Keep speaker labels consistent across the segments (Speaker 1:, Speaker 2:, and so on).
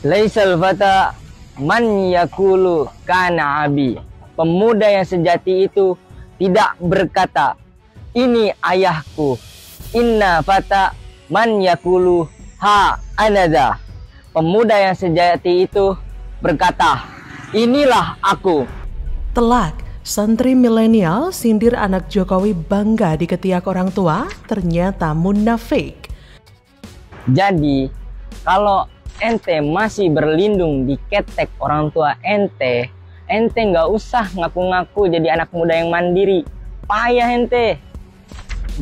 Speaker 1: Laisal fata man yakulu kana abi. Pemuda yang sejati itu tidak berkata, ini ayahku. Inna fata man yakulu ha anada. Pemuda yang sejati itu berkata, inilah aku.
Speaker 2: Telak, santri milenial sindir anak Jokowi bangga di ketiak orang tua, ternyata munafik.
Speaker 1: Jadi, kalau ente masih berlindung di ketek orang tua ente nggak usah ngaku-ngaku jadi anak muda yang mandiri. Payah ente.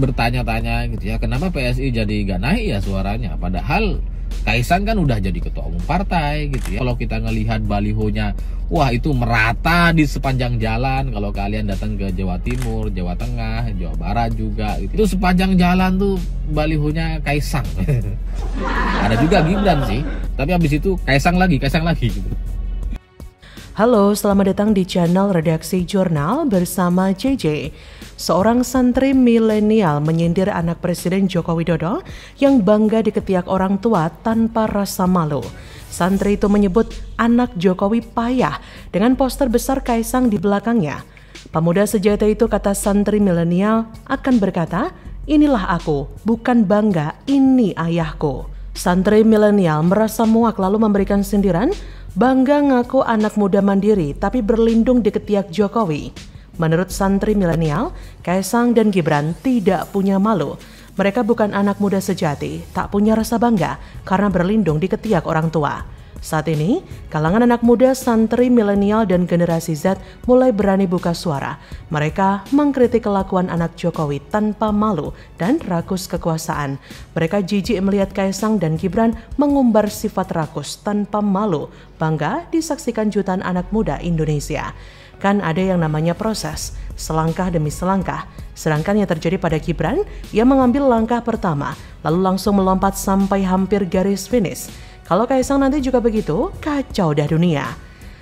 Speaker 3: Bertanya-tanya gitu ya, kenapa PSI jadi gak naik ya suaranya? Padahal Kaisang kan udah jadi ketua umum partai gitu ya. Kalau kita ngelihat balihonya, wah itu merata di sepanjang jalan. Kalau kalian datang ke Jawa Timur, Jawa Tengah, Jawa Barat juga gitu. Itu sepanjang jalan tuh balihonya Kaisang. Ada juga Gibran sih, tapi habis itu Kaisang lagi gitu.
Speaker 2: Halo, selamat datang di channel Redaksi Jurnal bersama JJ. Seorang santri milenial menyindir anak Presiden Joko Widodo yang bangga di ketiak orang tua tanpa rasa malu. Santri itu menyebut anak Jokowi payah dengan poster besar Kaisang di belakangnya. Pemuda sejati itu, kata santri milenial, akan berkata, inilah aku, bukan bangga, ini ayahku. Santri milenial merasa muak lalu memberikan sindiran, bangga ngaku anak muda mandiri tapi berlindung di ketiak Jokowi. Menurut santri milenial, Kaisang dan Gibran tidak punya malu. Mereka bukan anak muda sejati, tak punya rasa bangga karena berlindung di ketiak orang tua. Saat ini, kalangan anak muda, santri milenial dan generasi Z mulai berani buka suara. Mereka mengkritik kelakuan anak Jokowi tanpa malu dan rakus kekuasaan. Mereka jijik melihat Kaisang dan Gibran mengumbar sifat rakus tanpa malu, bangga disaksikan jutaan anak muda Indonesia. Kan ada yang namanya proses, selangkah demi selangkah. Sedangkan yang terjadi pada Gibran, ia mengambil langkah pertama, lalu langsung melompat sampai hampir garis finish. Kalau Kaisang nanti juga begitu, kacau dah dunia.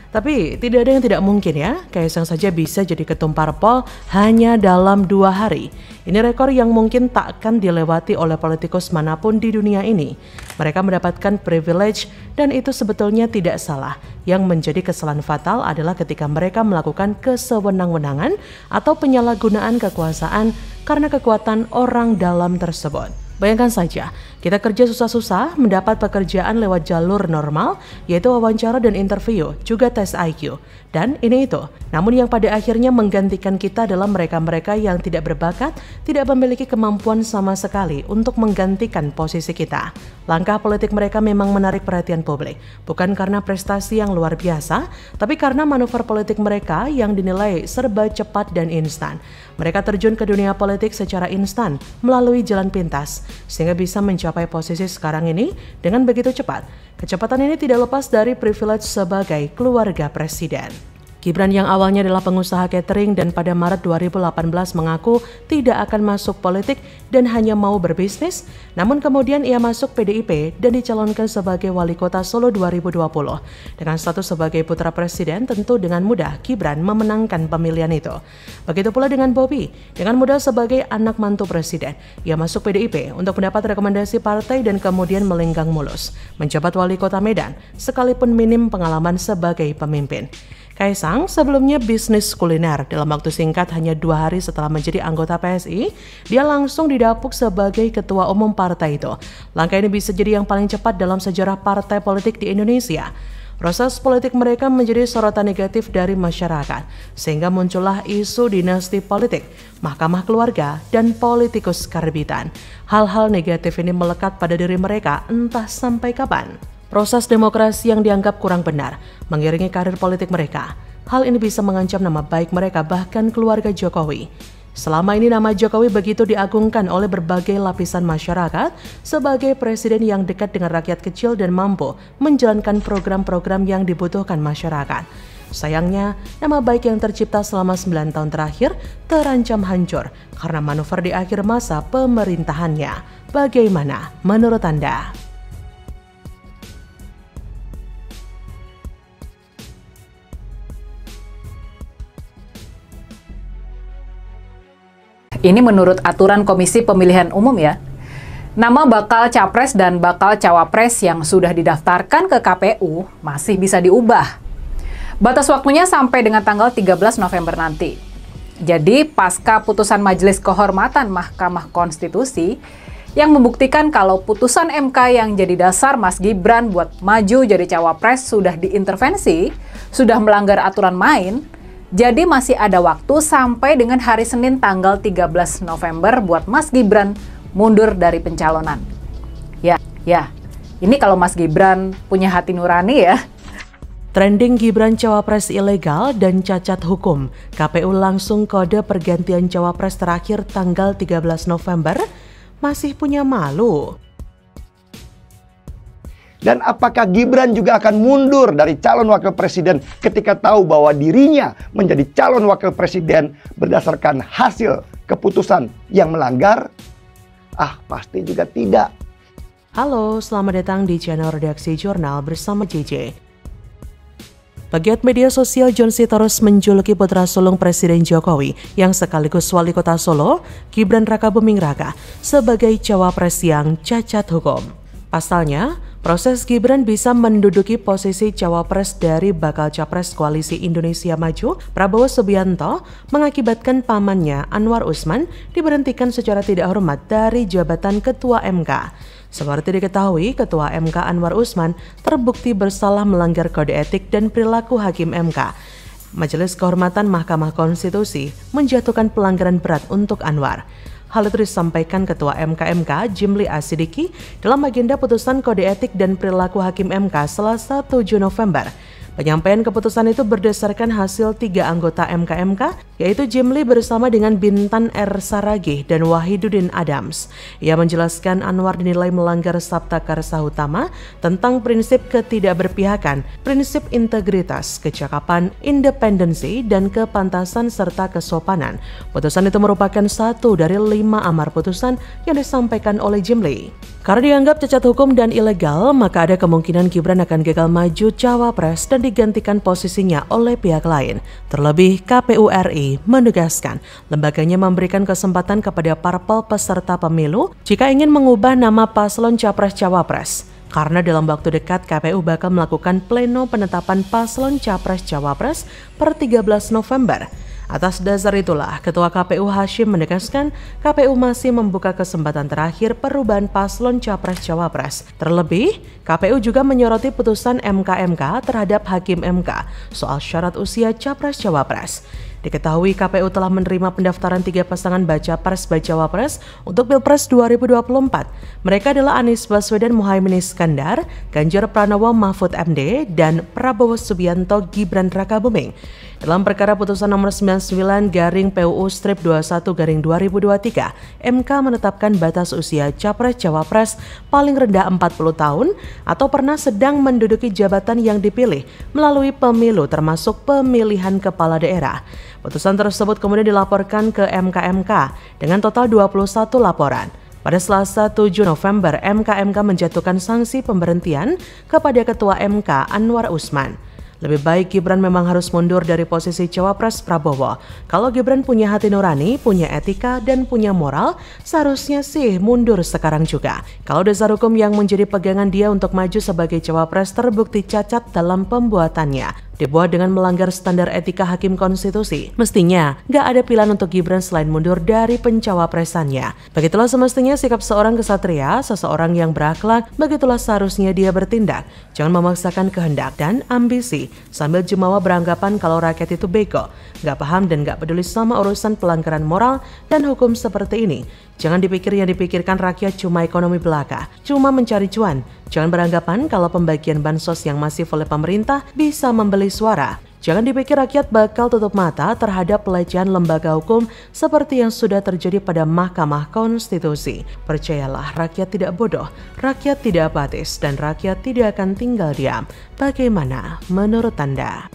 Speaker 2: Tapi tidak ada yang tidak mungkin ya, Kaisang saja bisa jadi ketum parpol hanya dalam 2 hari. Ini rekor yang mungkin tak akan dilewati oleh politikus manapun di dunia ini. Mereka mendapatkan privilege dan itu sebetulnya tidak salah. Yang menjadi kesalahan fatal adalah ketika mereka melakukan kesewenang-wenangan atau penyalahgunaan kekuasaan karena kekuatan orang dalam tersebut. Bayangkan saja, kita kerja susah-susah mendapat pekerjaan lewat jalur normal, yaitu wawancara dan interview, juga tes IQ. Dan ini itu, namun yang pada akhirnya menggantikan kita adalah mereka-mereka yang tidak berbakat, tidak memiliki kemampuan sama sekali untuk menggantikan posisi kita. Langkah politik mereka memang menarik perhatian publik, bukan karena prestasi yang luar biasa, tapi karena manuver politik mereka yang dinilai serba cepat dan instan. Mereka terjun ke dunia politik secara instan melalui jalan pintas, sehingga bisa mencapai posisi sekarang ini dengan begitu cepat. Kecepatan ini tidak lepas dari privilege sebagai keluarga presiden. Gibran yang awalnya adalah pengusaha catering dan pada Maret 2018 mengaku tidak akan masuk politik dan hanya mau berbisnis, namun kemudian ia masuk PDIP dan dicalonkan sebagai wali kota Solo 2020. Dengan status sebagai putra presiden, tentu dengan mudah Gibran memenangkan pemilihan itu. Begitu pula dengan Bobi, dengan mudah sebagai anak mantu presiden, ia masuk PDIP untuk mendapat rekomendasi partai dan kemudian melenggang mulus, menjabat wali kota Medan, sekalipun minim pengalaman sebagai pemimpin. Kaisang sebelumnya bisnis kuliner. Dalam waktu singkat hanya 2 hari setelah menjadi anggota PSI, dia langsung didapuk sebagai ketua umum partai itu. Langkah ini bisa jadi yang paling cepat dalam sejarah partai politik di Indonesia. Proses politik mereka menjadi sorotan negatif dari masyarakat, sehingga muncullah isu dinasti politik, mahkamah keluarga, dan politikus karbitan. Hal-hal negatif ini melekat pada diri mereka entah sampai kapan. Proses demokrasi yang dianggap kurang benar mengiringi karir politik mereka. Hal ini bisa mengancam nama baik mereka bahkan keluarga Jokowi. Selama ini nama Jokowi begitu diagungkan oleh berbagai lapisan masyarakat sebagai presiden yang dekat dengan rakyat kecil dan mampu menjalankan program-program yang dibutuhkan masyarakat. Sayangnya, nama baik yang tercipta selama 9 tahun terakhir terancam hancur karena manuver di akhir masa pemerintahannya. Bagaimana menurut Anda?
Speaker 4: Ini menurut aturan Komisi Pemilihan Umum ya. Nama bakal capres dan bakal cawapres yang sudah didaftarkan ke KPU masih bisa diubah. Batas waktunya sampai dengan tanggal 13 November nanti. Jadi, pasca putusan Majelis Kehormatan Mahkamah Konstitusi yang membuktikan kalau putusan MK yang jadi dasar Mas Gibran buat maju jadi cawapres sudah diintervensi, sudah melanggar aturan main, jadi masih ada waktu sampai dengan hari Senin tanggal 13 November buat Mas Gibran mundur dari pencalonan. Ya, ini kalau Mas Gibran punya hati nurani ya.
Speaker 2: Trending Gibran cawapres ilegal dan cacat hukum. KPU langsung kode pergantian cawapres terakhir tanggal 13 November. Masih punya malu.
Speaker 5: Dan apakah Gibran juga akan mundur dari calon wakil presiden ketika tahu bahwa dirinya menjadi calon wakil presiden berdasarkan hasil keputusan yang melanggar? Pasti juga tidak.
Speaker 2: Halo, selamat datang di channel Redaksi Jurnal bersama JJ. Pegiat media sosial John Sitorus menjuluki putra sulung Presiden Jokowi yang sekaligus wali kota Solo, Gibran Rakabuming Raka, sebagai cawapres yang cacat hukum. Pasalnya, proses Gibran bisa menduduki posisi cawapres dari bakal capres Koalisi Indonesia Maju, Prabowo Subianto, mengakibatkan pamannya Anwar Usman diberhentikan secara tidak hormat dari jabatan Ketua MK. Seperti diketahui, Ketua MK Anwar Usman terbukti bersalah melanggar kode etik dan perilaku hakim MK. Majelis Kehormatan Mahkamah Konstitusi menjatuhkan pelanggaran berat untuk Anwar. Hal itu disampaikan Ketua MK Jimli Asidiki dalam agenda putusan kode etik dan perilaku hakim MK Selasa 7 November. Penyampaian keputusan itu berdasarkan hasil 3 anggota MK, yaitu Jimli bersama dengan Bintan R. Saragih dan Wahiduddin Adams. Ia menjelaskan Anwar dinilai melanggar Sabta Karsa Utama tentang prinsip ketidakberpihakan, prinsip integritas, kecakapan, independensi, dan kepantasan serta kesopanan. Putusan itu merupakan satu dari 5 amar putusan yang disampaikan oleh Jimli. Karena dianggap cacat hukum dan ilegal, maka ada kemungkinan Gibran akan gagal maju cawapres dan digantikan posisinya oleh pihak lain. Terlebih, KPU RI menegaskan lembaganya memberikan kesempatan kepada parpol peserta pemilu jika ingin mengubah nama paslon capres-cawapres. Karena dalam waktu dekat KPU bakal melakukan pleno penetapan paslon capres-cawapres per 13 November. Atas dasar itulah, Ketua KPU Hashim menegaskan KPU masih membuka kesempatan terakhir perubahan paslon capres-cawapres. Terlebih, KPU juga menyoroti putusan MK terhadap Hakim MK soal syarat usia capres-cawapres. Diketahui KPU telah menerima pendaftaran 3 pasangan baca-pres-bacawapres untuk Pilpres 2024. Mereka adalah Anies Baswedan Muhaimin Iskandar, Ganjar Pranowo Mahfud MD, dan Prabowo Subianto Gibran Rakabuming. Dalam perkara putusan nomor 99/PUU/21/2023, MK menetapkan batas usia capres-cawapres paling rendah 40 tahun atau pernah sedang menduduki jabatan yang dipilih melalui pemilu termasuk pemilihan kepala daerah. Putusan tersebut kemudian dilaporkan ke MK dengan total 21 laporan. Pada Selasa 7 November, MK menjatuhkan sanksi pemberhentian kepada Ketua MK Anwar Usman. Lebih baik Gibran memang harus mundur dari posisi cawapres Prabowo. Kalau Gibran punya hati nurani, punya etika, dan punya moral, seharusnya sih mundur sekarang juga. Kalau dasar hukum yang menjadi pegangan dia untuk maju sebagai cawapres terbukti cacat dalam pembuatannya, dibuat dengan melanggar standar etika hakim konstitusi, mestinya nggak ada pilihan untuk Gibran selain mundur dari pencawapresannya. Begitulah semestinya sikap seorang kesatria, seseorang yang berakhlak, begitulah seharusnya dia bertindak. Jangan memaksakan kehendak dan ambisi, sambil jumawa beranggapan kalau rakyat itu bego, nggak paham dan nggak peduli sama urusan pelanggaran moral dan hukum seperti ini. Jangan dipikir yang dipikirkan rakyat cuma ekonomi belaka, cuma mencari cuan. Jangan beranggapan kalau pembagian bansos yang masif oleh pemerintah bisa membeli suara. Jangan dipikir rakyat bakal tutup mata terhadap pelecehan lembaga hukum seperti yang sudah terjadi pada Mahkamah Konstitusi. Percayalah, rakyat tidak bodoh, rakyat tidak apatis, dan rakyat tidak akan tinggal diam. Bagaimana menurut Anda?